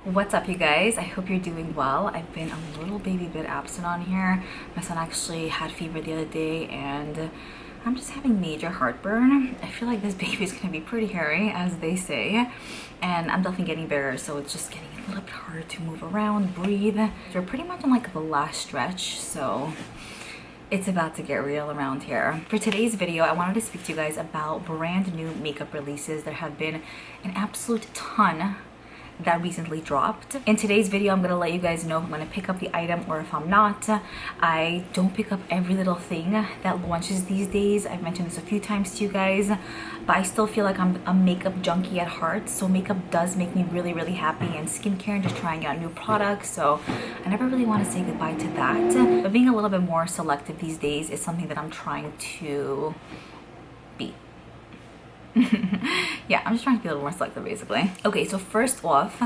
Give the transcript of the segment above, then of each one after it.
What's up, you guys? I hope you're doing well. I've been a little baby bit absent on here. My son actually had fever the other day and I'm just having major heartburn. I feel like this baby is gonna be pretty hairy, as they say, and I'm definitely getting bigger, so it's just getting a little bit harder to move around, breathe. We're pretty much on like the last stretch, so it's about to get real around here. For today's video, I wanted to speak to you guys about brand new makeup releases. There have been an absolute ton that recently dropped. In today's video, I'm gonna let you guys know if I'm gonna pick up the item or if I'm not. I don't pick up every little thing that launches these days. I've mentioned this a few times to you guys, but I still feel like I'm a makeup junkie at heart. So makeup does make me really, really happy, and skincare and just trying out new products. So I never really want to say goodbye to that. But being a little bit more selective these days is something that I'm trying to be. Yeah, I'm just trying to be a little more selective, basically. Okay, so first off,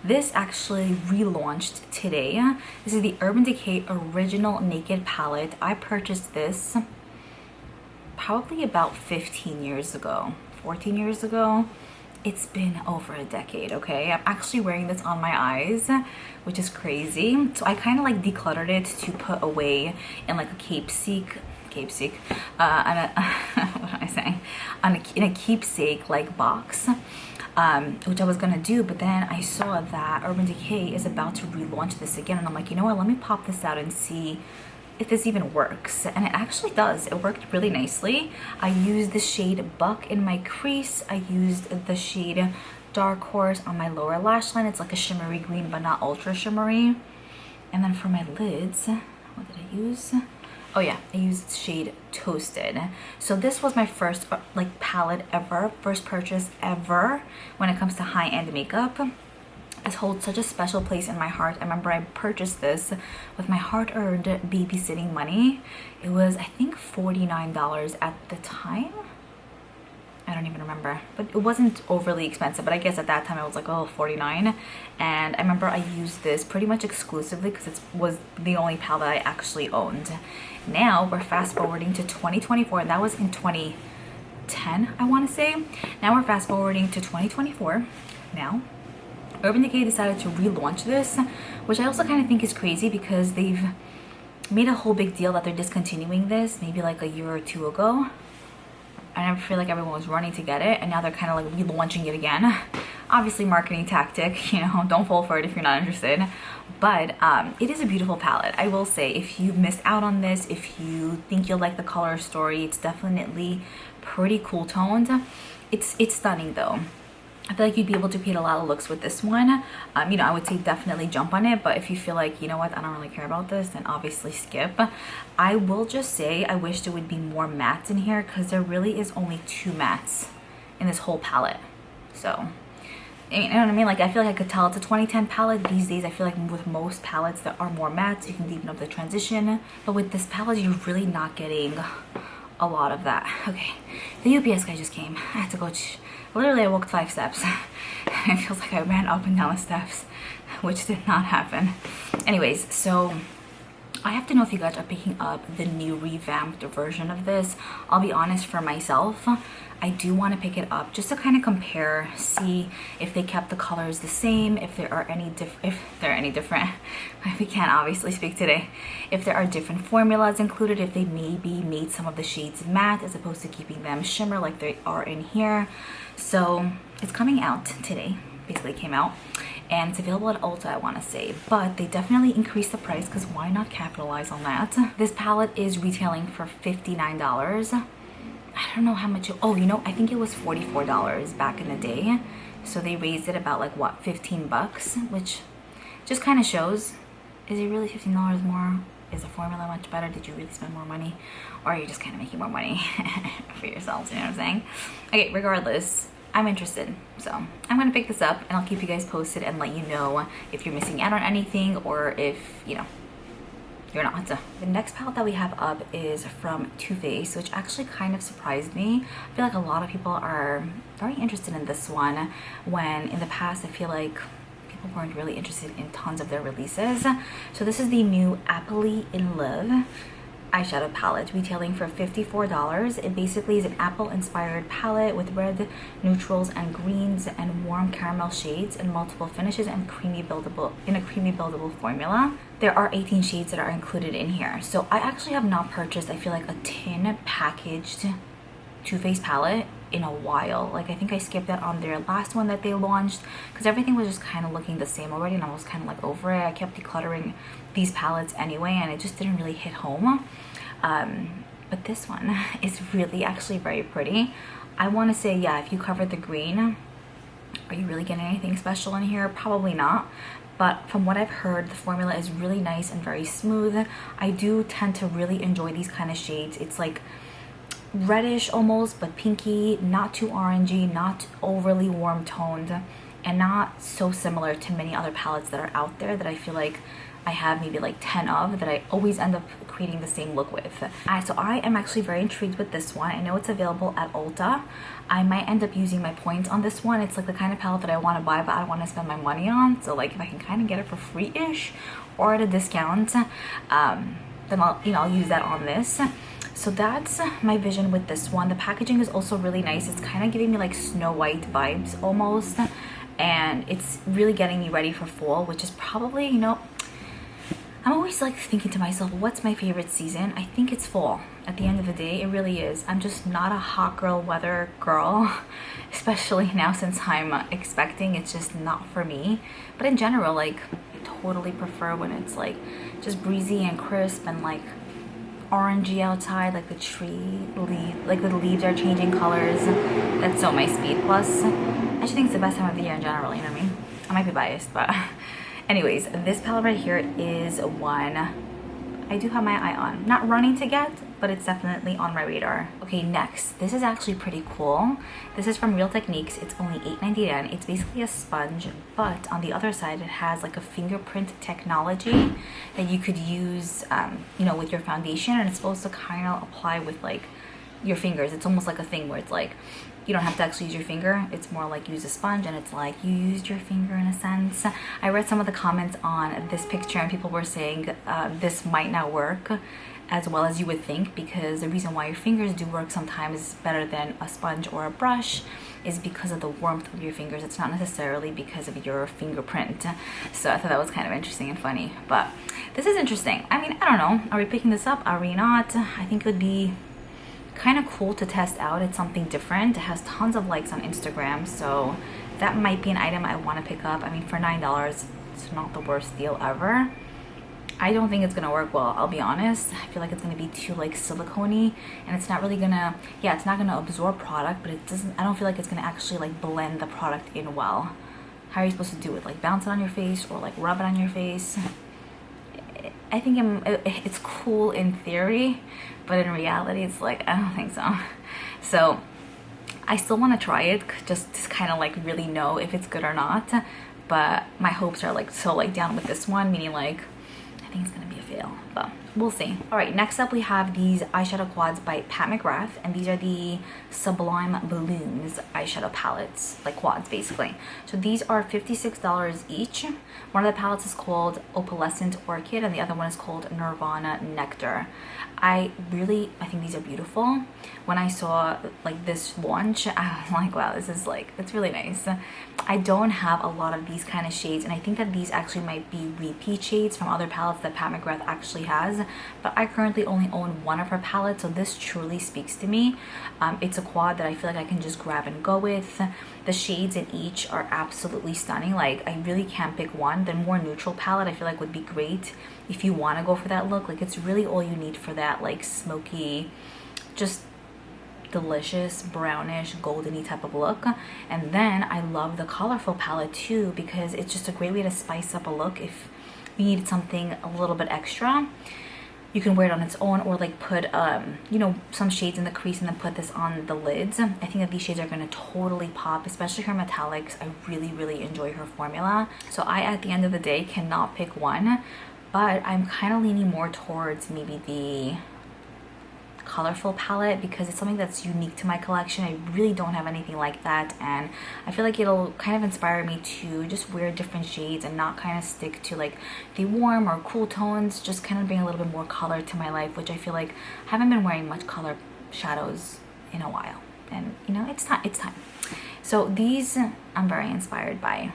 this actually relaunched today. This is the Urban Decay Original Naked Palette. I purchased this probably about 15 years ago, 14 years ago. It's been over a decade, okay? I'm actually wearing this on my eyes, which is crazy. So I kind of like decluttered it to put away in like a keepsake, what am I saying? In a keepsake like box, which I was gonna do, but then I saw that Urban Decay is about to relaunch this again, and I'm like, you know what? Let me pop this out and see if this even works. And it actually does. It worked really nicely. I used the shade Buck in my crease. I used the shade Dark Horse on my lower lash line. It's like a shimmery green, but not ultra shimmery. And then for my lids, what did I use? Oh yeah, I used shade Toasted. So this was my first like palette ever, first purchase ever when it comes to high-end makeup. It holds such a special place in my heart. I remember I purchased this with my hard-earned babysitting money. It was, I think, $49 at the time. I don't even remember, but it wasn't overly expensive, but I guess at that time I was like, oh, 49. And I remember I used this pretty much exclusively because it was the only palette I actually owned. Now we're fast forwarding to 2024, and that was in 2010, I want to say. Now we're fast forwarding to 2024 now. Urban Decay decided to relaunch this, which I also kind of think is crazy because they've made a whole big deal that they're discontinuing this maybe like a year or two ago. I feel like everyone was running to get it, and now they're kind of like relaunching it again. Obviously, marketing tactic, you know, don't fall for it if you're not interested. But it is a beautiful palette. I will say, if you missed out on this, if you think you'll like the color story, it's definitely pretty cool toned. It's stunning though. I feel like you'd be able to create a lot of looks with this one. You know, I would say definitely jump on it, but if you feel like, you know what, I don't really care about this, then obviously skip. I will just say I wish there would be more mattes in here because there really is only 2 mattes in this whole palette. So, you know what I mean? Like, I feel like I could tell it's a 2010 palette. These days, I feel like with most palettes that are more mattes, you can deepen up the transition. But with this palette, you're really not getting a lot of that. Okay, the UPS guy just came. I had to go. Literally, I walked 5 steps. It feels like I ran up and down the steps, which did not happen. Anyways, so I have to know if you guys are picking up the new revamped version of this. I'll be honest, for myself, I do want to pick it up just to kind of compare, see if they kept the colors the same, if there are any different. We can't obviously speak today. If there are different formulas included, if they maybe made some of the shades matte as opposed to keeping them shimmer like they are in here. So it's coming out today. Basically came out, and it's available at Ulta, I want to say, but they definitely increased the price because why not capitalize on that? This palette is retailing for $59. I don't know how much. Oh, you know, I think it was $44 back in the day, so they raised it about like what, 15 bucks, which just kind of shows, is it really $15 more? Is the formula much better? Did you really spend more money, or are you just kind of making more money for yourselves? You know what I'm saying? Okay, regardless, I'm interested, so I'm gonna pick this up and I'll keep you guys posted and let you know if you're missing out on anything or if, you know, you're not. The next palette that we have up is from Too Faced, which actually kind of surprised me. I feel like a lot of people are very interested in this one, when in the past I feel like people weren't really interested in tons of their releases. So this is the new Happily in Love eyeshadow palette, retailing for $54. It basically is an apple-inspired palette with red neutrals and greens and warm caramel shades in multiple finishes and creamy buildable formula. There are 18 shades that are included in here. So I actually have not purchased, I feel like, a tin packaged Too Faced palette in a while. Like, I think I skipped that on their last one that they launched because everything was just kind of looking the same already, and I was kind of like over it. I kept decluttering these palettes anyway, and it just didn't really hit home. But this one is really actually very pretty. I want to say, yeah, if you covered the green, are you really getting anything special in here? Probably not. But from what I've heard, the formula is really nice and very smooth. I do tend to really enjoy these kind of shades. It's like reddish almost, but pinky, not too orangey, not overly warm toned, and not so similar to many other palettes that are out there that I feel like I have maybe like 10 of that I always end up creating the same look with. So I am actually very intrigued with this one. I know it's available at Ulta. I might end up using my points on this one. It's like the kind of palette that I want to buy, but I don't want to spend my money on. So like if I can kind of get it for free-ish or at a discount, then I'll use that on this. So that's my vision with this one. The packaging is also really nice. It's kind of giving me like Snow White vibes almost, and it's really getting me ready for fall, which is probably, you know, I'm always like thinking to myself, what's my favorite season? I think it's fall. At the end of the day, it really is. I'm just not a hot girl weather girl, especially now since I'm expecting. It's just not for me. But in general, like, I totally prefer when it's like just breezy and crisp and like orangey outside, like the the leaves are changing colors. That's so my speed. Plus, I just think it's the best time of the year in general, you know what I mean? I might be biased, but anyways, this palette right here is one I do have my eye on. Not running to get, but it's definitely on my radar. Okay, next. This is actually pretty cool. This is from Real Techniques. It's only $8.99. It's basically a sponge, but on the other side, it has like a fingerprint technology that you could use, you know, with your foundation, and it's supposed to kind of apply with like your fingers. It's almost like a thing where it's like, you don't have to actually use your finger. It's more like use a sponge, and it's like you used your finger in a sense. I read some of the comments on this picture, and people were saying this might not work as well as you would think, because the reason why your fingers do work sometimes better than a sponge or a brush is because of the warmth of your fingers. It's not necessarily because of your fingerprint. So I thought that was kind of interesting and funny. But this is interesting. I mean, I don't know. Are we picking this up? Are we not? I think it would be kind of cool to test out. It's something different. It has tons of likes on Instagram, so that might be an item I want to pick up. I mean, for $9, it's not the worst deal ever. I don't think it's gonna work well, I'll be honest. I feel like it's gonna be too like silicone-y, and it's not really gonna, yeah, it's not gonna absorb product, but it doesn't, I don't feel like it's gonna actually like blend the product in well. How are you supposed to do it? Like bounce it on your face or like rub it on your face? I think it's cool in theory, but in reality, it's like, I don't think so. So I still want to try it just to kind of like really know if it's good or not. But my hopes are like so like down with this one, meaning like I think it's gonna be a fail, but we'll see. All right, next up we have these eyeshadow quads by Pat McGrath, and these are the Sublime Balloons eyeshadow palettes, like quads basically. So these are $56 each. One of the palettes is called Opalescent Orchid, and the other one is called Nirvana Nectar. I think these are beautiful. When I saw like this launch, I was like, wow, this is like, it's really nice. I don't have a lot of these kind of shades, and I think that these actually might be repeat shades from other palettes that Pat McGrath actually has, but I currently only own one of her palettes, so this truly speaks to me. It's a quad that I feel like I can just grab and go with. The shades in each are absolutely stunning. Like, I really can't pick one. The more neutral palette I feel like would be great if you want to go for that look. Like, it's really all you need for that like smoky, just delicious brownish goldeny type of look. And then I love the colorful palette too, because it's just a great way to spice up a look. If you need something a little bit extra, you can wear it on its own, or like put you know, some shades in the crease and then put this on the lids. I think that these shades are going to totally pop, especially her metallics. I really enjoy her formula. So I, at the end of the day, cannot pick one, but I'm kind of leaning more towards maybe the colorful palette because it's something that's unique to my collection. I really don't have anything like that, and I feel like it'll kind of inspire me to just wear different shades and not kind of stick to like the warm or cool tones, just kind of bring a little bit more color to my life, which I feel like I haven't been wearing much color shadows in a while, and you know, it's time. So these I'm very inspired by.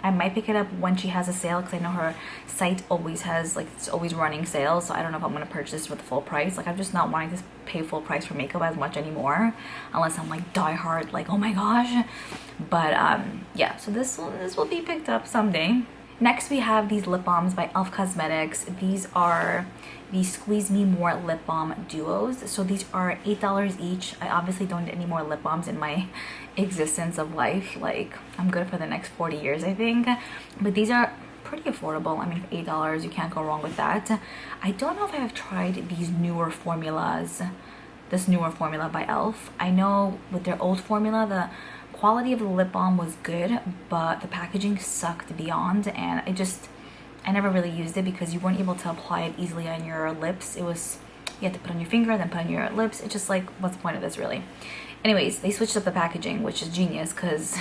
I might pick it up when she has a sale because I know her site always has, like, it's always running sales, so I don't know if I'm going to purchase this for the full price. Like, I'm just not wanting to pay full price for makeup as much anymore unless I'm like die hard, like, oh my gosh. But yeah, so this will be picked up someday. Next we have these lip balms by e.l.f. Cosmetics. These are the Squeeze Me More lip balm duos. So these are $8 each. I obviously don't need any more lip balms in my existence of life. Like, I'm good for the next 40 years, I think. But these are pretty affordable. I mean, for $8, you can't go wrong with that. I don't know if I have tried these newer formulas. This newer formula by e.l.f. I know with their old formula, the quality of the lip balm was good, but the packaging sucked beyond, and I never really used it because you weren't able to apply it easily on your lips. It was, you had to put on your finger, then put on your lips. It's just like, what's the point of this really? Anyways, they switched up the packaging, which is genius because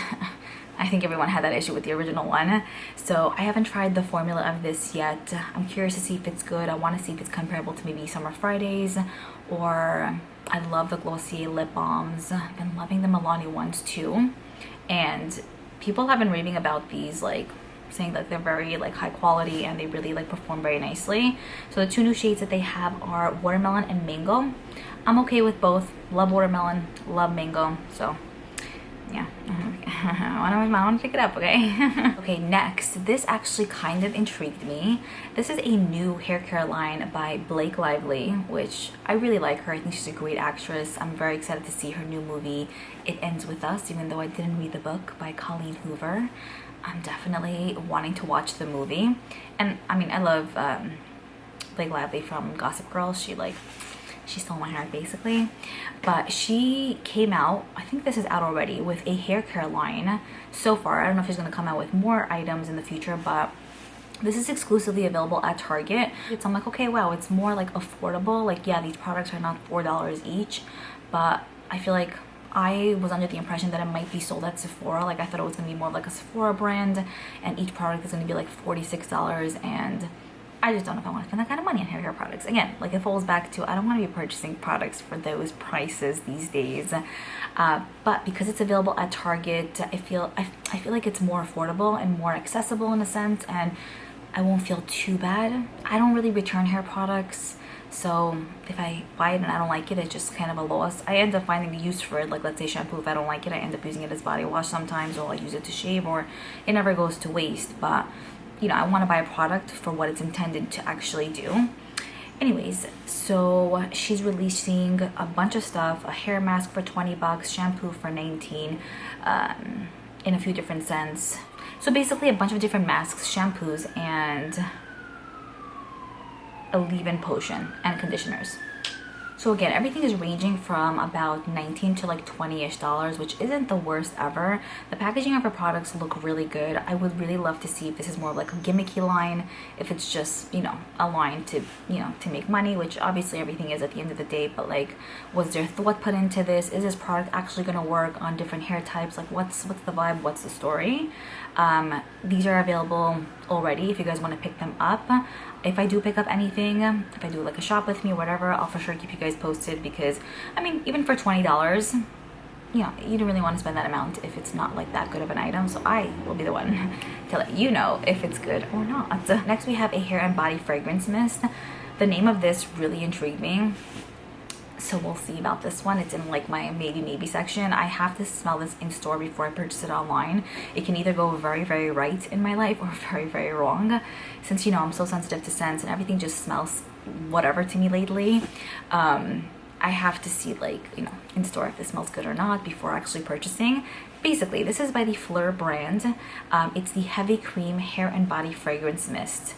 I think everyone had that issue with the original one. So I haven't tried the formula of this yet. I'm curious to see if it's good. I want to see if it's comparable to maybe Summer Fridays, or I love the Glossier lip balms. I've been loving the Milani ones too. And people have been raving about these, like saying that they're very like high quality and they really like perform very nicely. So the two new shades that they have are Watermelon and Mango. I'm okay with both. Love watermelon, love mango. So yeah, I want to pick it up, okay? Okay, next, this actually kind of intrigued me. This is a new hair care line by Blake Lively, which I really like her. I think she's a great actress. I'm very excited to see her new movie, It Ends With Us, even though I didn't read the book by Colleen Hoover. I'm definitely wanting to watch the movie. And I mean, I love Blake Lively from Gossip Girl. She stole my heart basically. But she came out, I think this is out already, with a hair care line so far. I don't know if she's going to come out with more items in the future, but this is exclusively available at Target. So I'm like, okay, wow, it's more like affordable. Like, yeah, these products are not $4 each, but I feel like I was under the impression that it might be sold at Sephora. Like, I thought it was going to be more like a Sephora brand, and each product is going to be like $46, and I just don't know if I want to spend that kind of money on hair care products. Again, like, it falls back to I don't want to be purchasing products for those prices these days. But because it's available at Target, I feel like it's more affordable and more accessible in a sense, and I won't feel too bad. I don't really return hair products, so if I buy it and I don't like it, it's just kind of a loss. I end up finding the use for it. Like, let's say shampoo, if I don't like it, I end up using it as body wash sometimes, or I use it to shave, or it never goes to waste. But you know, I want to buy a product for what it's intended to actually do. Anyways, so she's releasing a bunch of stuff: a hair mask for $20, shampoo for $19, in a few different scents. So basically a bunch of different masks, shampoos, and a leave-in potion and conditioners. So again, everything is ranging from about $19 to like $20-ish, which isn't the worst ever. The packaging of her products look really good. I would really love to see if this is more like a gimmicky line, if it's just, you know, a line to, you know, to make money, which obviously everything is at the end of the day, but like, was there thought put into this? Is this product actually gonna work on different hair types? Like, what's the vibe? What's the story? These are available already if you guys want to pick them up. If I do pick up anything, if I do like a shop with me or whatever, I'll for sure keep you guys posted, because I mean, even for $20, you know, you don't really want to spend that amount if it's not like that good of an item. So I will be the one to let you know if it's good or not. Next we have a hair and body fragrance mist. The name of this really intrigued me, so we'll see about this one. It's in like my maybe section. I have to smell this in store before I purchase it online. It can either go very right in my life or very wrong, since, you know, I'm so sensitive to scents and everything just smells whatever to me lately. I have to see, like, you know, in store if this smells good or not before actually purchasing. Basically, this is by the Flur brand. It's the Heavy Cream Hair and Body Fragrance Mist.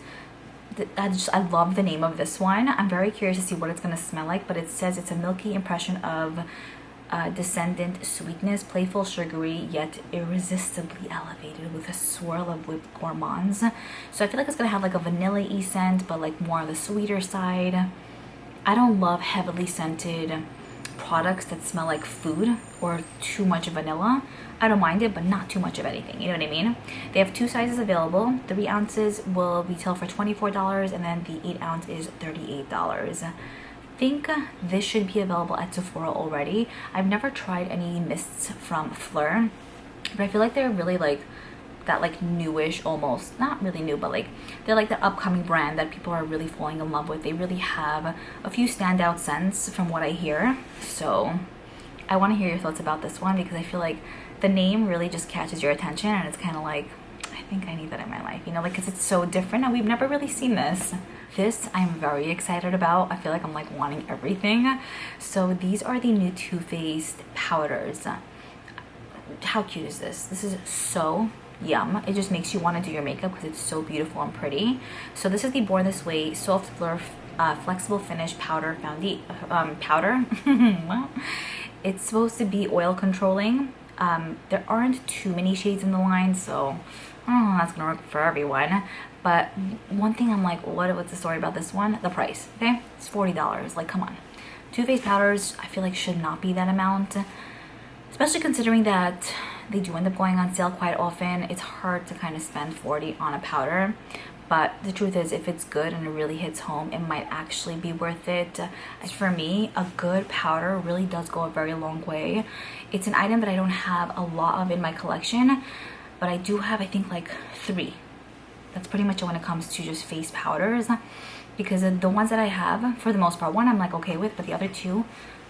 I love the name of this one. I'm very curious to see what it's going to smell like, but it says it's a milky impression of descendant sweetness, playful, sugary, yet irresistibly elevated with a swirl of whipped gourmands. So I feel like it's going to have like a vanilla-y scent, but like more on the sweeter side. I don't love heavily scented products that smell like food or too much vanilla. I don't mind it, but not too much of anything. You know what I mean? They have 2 sizes available. 3 ounces will retail for $24, and then the 8 ounce is $38. I think this should be available at Sephora already. I've never tried any mists from Flur, but I feel like they're really like that, like newish, almost not really new, but like they're like the upcoming brand that people are really falling in love with. They really have a few standout scents from what I hear. So I want to hear your thoughts about this one, because I feel like the name really just catches your attention, and it's kind of like, I think I need that in my life, you know, like, because it's so different and we've never really seen this. This I'm very excited about. I feel like I'm like wanting everything. So these are the new Too Faced powders. How cute is this? This is so yum. It just makes you want to do your makeup because it's so beautiful and pretty. So this is the Born This Way Soft Blur Flexible Finish Powder powder. Well, it's supposed to be oil controlling. There aren't too many shades in the line, so I don't know how that's gonna work for everyone. But one thing I'm like, what's the story about this one? The price, okay? It's $40. Like, come on. Too Faced powders, I feel like should not be that amount, especially considering that they do end up going on sale quite often. It's hard to kind of spend $40 on a powder, but the truth is, if it's good and it really hits home, it might actually be worth it. As for me, a good powder really does go a very long way. It's an item that I don't have a lot of in my collection, but I do have, I think, like 3. That's pretty much it when it comes to just face powders, because the ones that I have, for the most part, one I'm like okay with, but the other 2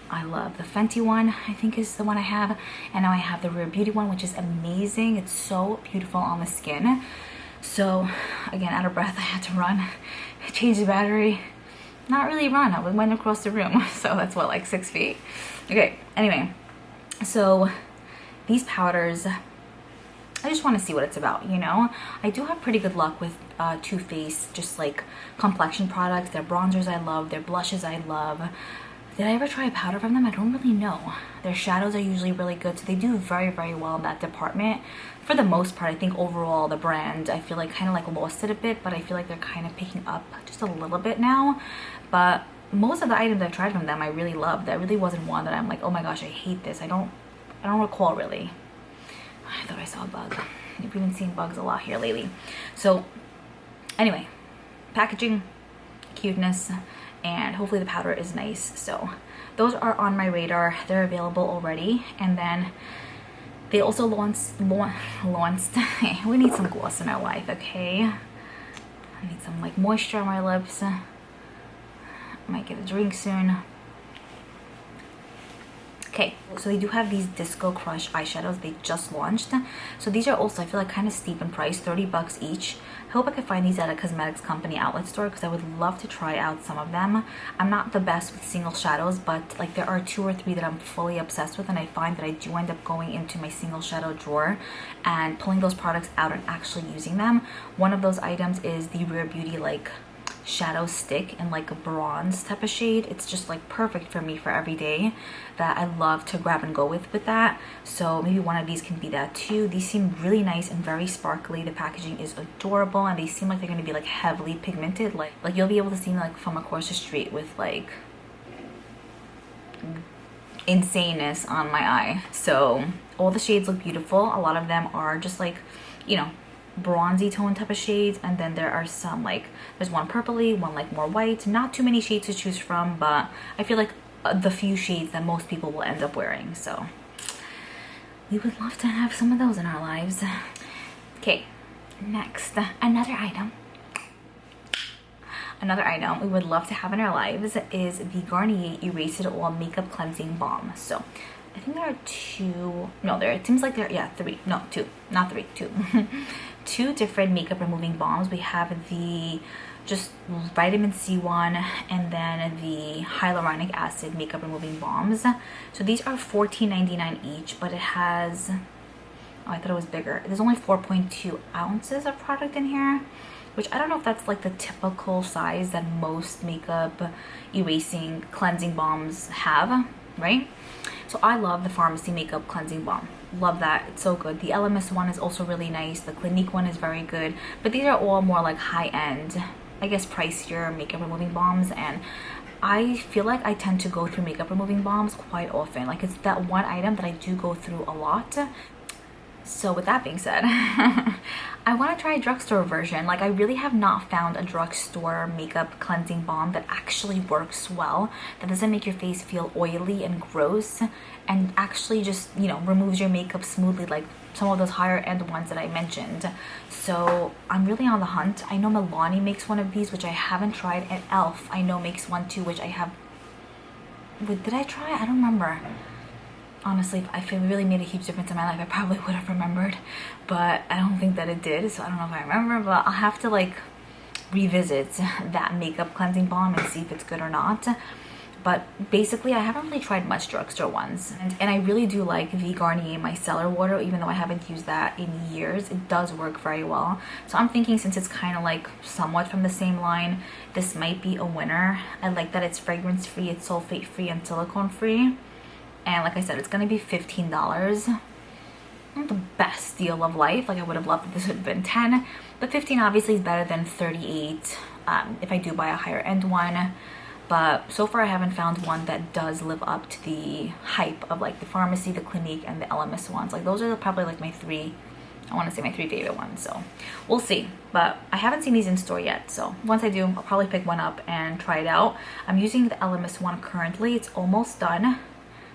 I love. The Fenty one, I think, is the one I have, and now I have the Rare Beauty one, which is amazing. It's so beautiful on the skin. So again, out of breath, I had to run, change the battery. Not really run, I went across the room. So that's what, like 6 feet? Okay, anyway, so these powders, I just want to see what it's about, you know? I do have pretty good luck with Too Faced, just like complexion products. Their bronzers I love, their blushes I love. Did I ever try a powder from them? I don't really know. Their shadows are usually really good, so they do very, very well in that department. For the most part, I think overall the brand, I feel like kind of like lost it a bit, but I feel like they're kind of picking up just a little bit now. But most of the items I've tried from them, I really loved. There really wasn't one that I'm like, oh my gosh, I hate this. I don't recall really. I thought I saw a bug. We've been seeing bugs a lot here lately. So anyway, packaging, cuteness, and hopefully the powder is nice. So those are on my radar. They're available already. And then they also launched we need some gloss in our life, okay? I need some like moisture on my lips. Might get a drink soon. Okay, so they do have these Disco Crush eyeshadows. They just launched. So these are also, I feel like, kind of steep in price, $30 each. I hope I could find these at a cosmetics company outlet store, because I would love to try out some of them. I'm not the best with single shadows, but like there are 2 or 3 that I'm fully obsessed with, and I find that I do end up going into my single shadow drawer and pulling those products out and actually using them. One of those items is the Rare Beauty like shadow stick in like a bronze type of shade. It's just like perfect for me for every day, that I love to grab and go with that. So maybe one of these can be that too. These seem really nice and very sparkly. The packaging is adorable, and they seem like they're going to be like heavily pigmented, like you'll be able to see me like from across the street with like insaneness on my eye. So all the shades look beautiful. A lot of them are just like, you know, bronzy tone type of shades, and then there are some like, there's one purpley, one like more white. Not too many shades to choose from, but I feel like the few shades that most people will end up wearing. So we would love to have some of those in our lives. Okay, next, another item we would love to have in our lives is the Garnier Erase It All Makeup Cleansing Balm. So I think there are 2, no, it seems like there, yeah, 3, no, 2, not 3, 2. 2 different makeup removing balms. We have the just vitamin C one, and then the hyaluronic acid makeup removing balms. So these are $14.99 each, but it has, oh, I thought it was bigger. There's only 4.2 ounces of product in here, which I don't know if that's like the typical size that most makeup erasing cleansing balms have, right? So I love the Pharmacy Makeup Cleansing Balm. Love that. It's so good. The LMS one is also really nice. The Clinique one is very good. But these are all more like high-end, I guess pricier makeup removing balms. And I feel like I tend to go through makeup removing balms quite often. Like, it's that one item that I do go through a lot. So with that being said, I want to try a drugstore version. Like, I really have not found a drugstore makeup cleansing balm that actually works well, that doesn't make your face feel oily and gross, and actually just, you know, removes your makeup smoothly, like some of those higher end ones that I mentioned. So I'm really on the hunt. I know Milani makes one of these, which I haven't tried, and Elf I know makes one too, which I have. Did I try? I don't remember. Honestly, if it really made a huge difference in my life, I probably would have remembered, but I don't think that it did, so I don't know if I remember, but I'll have to like revisit that makeup cleansing balm and see if it's good or not. But basically, I haven't really tried much drugstore ones, and I really do like the Garnier micellar water, even though I haven't used that in years. It does work very well, so I'm thinking, since it's kind of like somewhat from the same line, this might be a winner. I like that it's fragrance free, it's sulfate free, and silicone free. And like I said, it's gonna be $15. Not the best deal of life. Like, I would have loved if this would have been 10, but 15 obviously is better than 38 if I do buy a higher end one. But so far I haven't found one that does live up to the hype of like the Pharmacy, the Clinique, and the LMS ones. Like, those are probably like my three, I want to say my three favorite ones. So we'll see, but I haven't seen these in store yet, so once I do, I'll probably pick one up and try it out. I'm using the LMS one currently. It's almost done.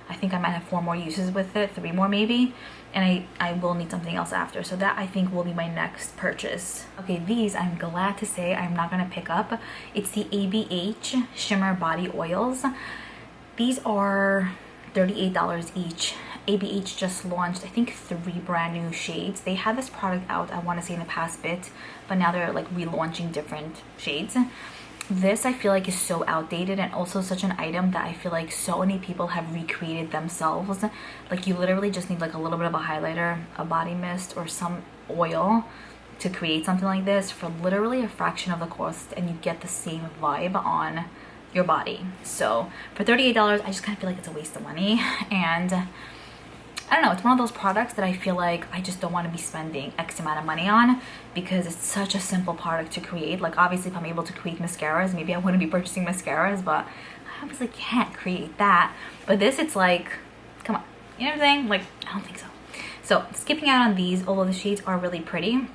I think I might have 4 more uses with it, 3 more maybe, and I will need something else after, so that I think will be my next purchase. Okay, these I'm glad to say I'm not gonna pick up. It's the ABH Shimmer Body Oils. These are $38 each. ABH just launched, I think, 3 brand new shades. They had this product out, I want to say, in the past bit, but now they're like relaunching different shades. This I feel like is so outdated, and also such an item that I feel like so many people have recreated themselves. Like, you literally just need like a little bit of a highlighter, a body mist, or some oil to create something like this for literally a fraction of the cost, and you get the same vibe on your body. So for $38, I just kind of feel like it's a waste of money, and I don't know, it's one of those products that I feel like I just don't want to be spending X amount of money on, because it's such a simple product to create. Like, obviously if I'm able to create mascaras, maybe I wouldn't be purchasing mascaras, but I obviously can't create that. But this, it's like, come on, you know what I'm saying? Like, I don't think so. So skipping out on these, although the shades are really pretty,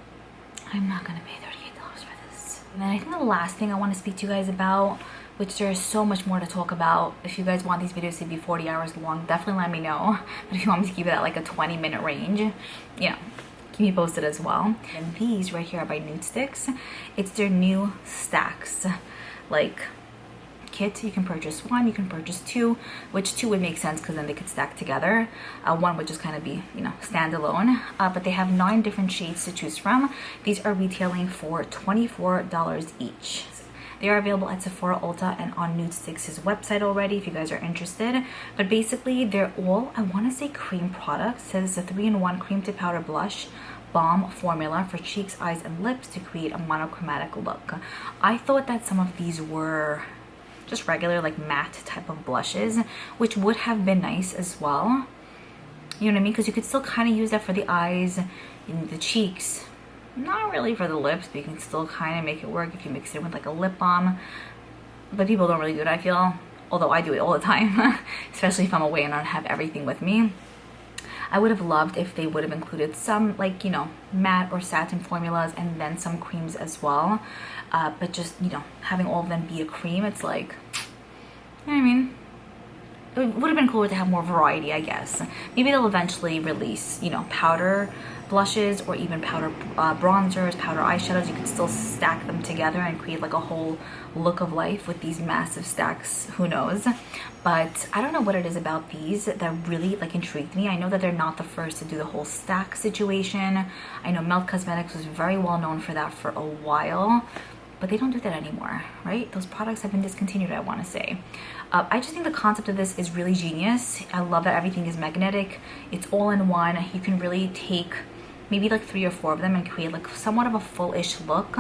I'm not gonna pay $38 for this. And then I think the last thing I want to speak to you guys about, which there's so much more to talk about. If you guys want these videos to be 40 hours long, definitely let me know. But if you want me to keep it at like a 20-minute range, you know, keep me posted as well. And these right here are by Nude Sticks. It's their new stacks, like kit. You can purchase 1, you can purchase 2, which 2 would make sense because then they could stack together. 1 would just kind of be, you know, standalone. But they have 9 different shades to choose from. These are retailing for $24 each. They are available at Sephora, Ulta, and on Nude Sticks' website already if you guys are interested. But basically, they're all, I want to say, cream products. It says it's a 3-in-1 cream to powder blush balm formula for cheeks, eyes, and lips to create a monochromatic look. I thought that some of these were just regular, like, matte type of blushes, which would have been nice as well. You know what I mean? Because you could still kind of use that for the eyes and the cheeks. Not really for the lips, but you can still kind of make it work if you mix it with like a lip balm. But people don't really do it, I feel. Although I do it all the time, especially if I'm away and I don't have everything with me. I would have loved if they would have included some, like, you know, matte or satin formulas and then some creams as well. But just, you know, having all of them be a cream, it's like, you know what I mean? It would have been cooler to have more variety, I guess. Maybe they'll eventually release, you know, powder blushes or even powder bronzers, powder eyeshadows. You could still stack them together and create like a whole look of life with these massive stacks. Who knows? But I don't know what it is about these that really like intrigued me. I know that they're not the first to do the whole stack situation. I know Melt Cosmetics was very well known for that for a while, but they don't do that anymore, right? Those products have been discontinued, I want to say. I just think the concept of this is really genius. I love that everything is magnetic. It's all in one. You can really take maybe like 3 or 4 of them and create like somewhat of a full-ish look,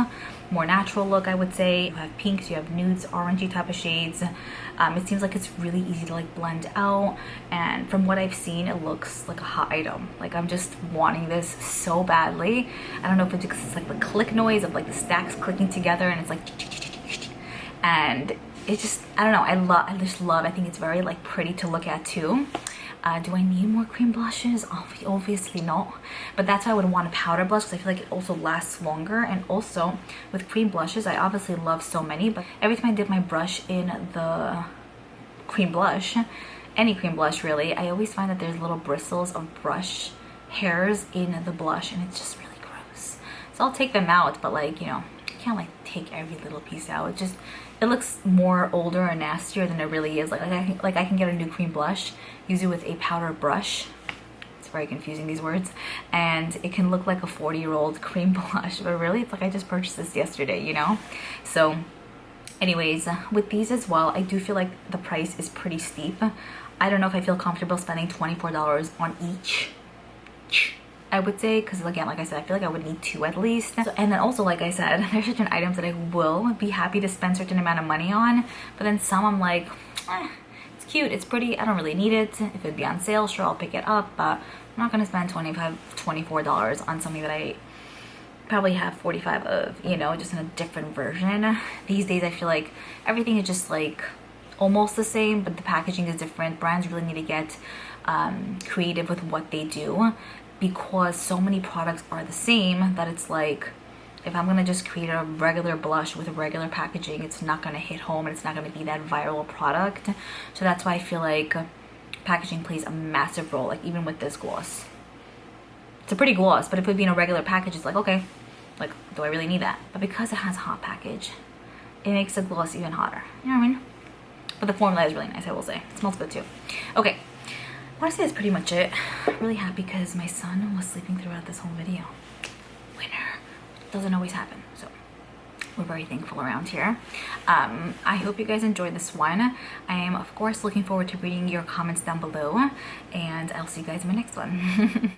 more natural look, I would say. You have pinks, you have nudes, orangey type of shades. It seems like it's really easy to like blend out, and from what I've seen, it looks like a hot item. Like, I'm just wanting this so badly. I don't know if it's because it's like the click noise of like the stacks clicking together, and it's like, and it's just, I don't know, I just love, I think it's very like pretty to look at too. Do I need more cream blushes? Obviously not, but that's why I would want a powder blush, because I feel like it also lasts longer. And also with cream blushes, I obviously love so many, but every time I dip my brush in the cream blush, any cream blush really, I always find that there's little bristles of brush hairs in the blush, and it's just really gross. So I'll take them out, but like, you know, you can't like take every little piece out. It looks more older and nastier than it really is. Like I can get a new cream blush, use it with a powder brush. It's very confusing, these words. And it can look like a 40-year-old cream blush, but really it's like I just purchased this yesterday, you know? So anyways, with these as well, I do feel like the price is pretty steep. I don't know if I feel comfortable spending $24 on each, I would say, because again, like I said, I feel like I would need 2 at least. So, and then also, like I said, there's certain items that I will be happy to spend certain amount of money on, but then some I'm like, it's cute, it's pretty, I don't really need it. If it'd be on sale, sure, I'll pick it up, but I'm not gonna spend $24 on something that I probably have 45 of, you know, just in a different version. These days I feel like everything is just like almost the same, but the packaging is different. Brands really need to get creative with what they do, because so many products are the same that it's like, if I'm gonna just create a regular blush with a regular packaging, it's not gonna hit home and it's not gonna be that viral product. So that's why I feel like packaging plays a massive role. Like even with this gloss, it's a pretty gloss, but if it would be in a regular package, it's like, okay, like, do I really need that? But because it has a hot package, it makes the gloss even hotter. You know what I mean? But the formula is really nice, I will say. It smells good too. Okay, I want to say that's pretty much it. Really happy because my son was sleeping throughout this whole video. Winner. Doesn't always happen, so we're very thankful around here. I hope you guys enjoyed this one. I am, of course, looking forward to reading your comments down below, and I'll see you guys in my next one.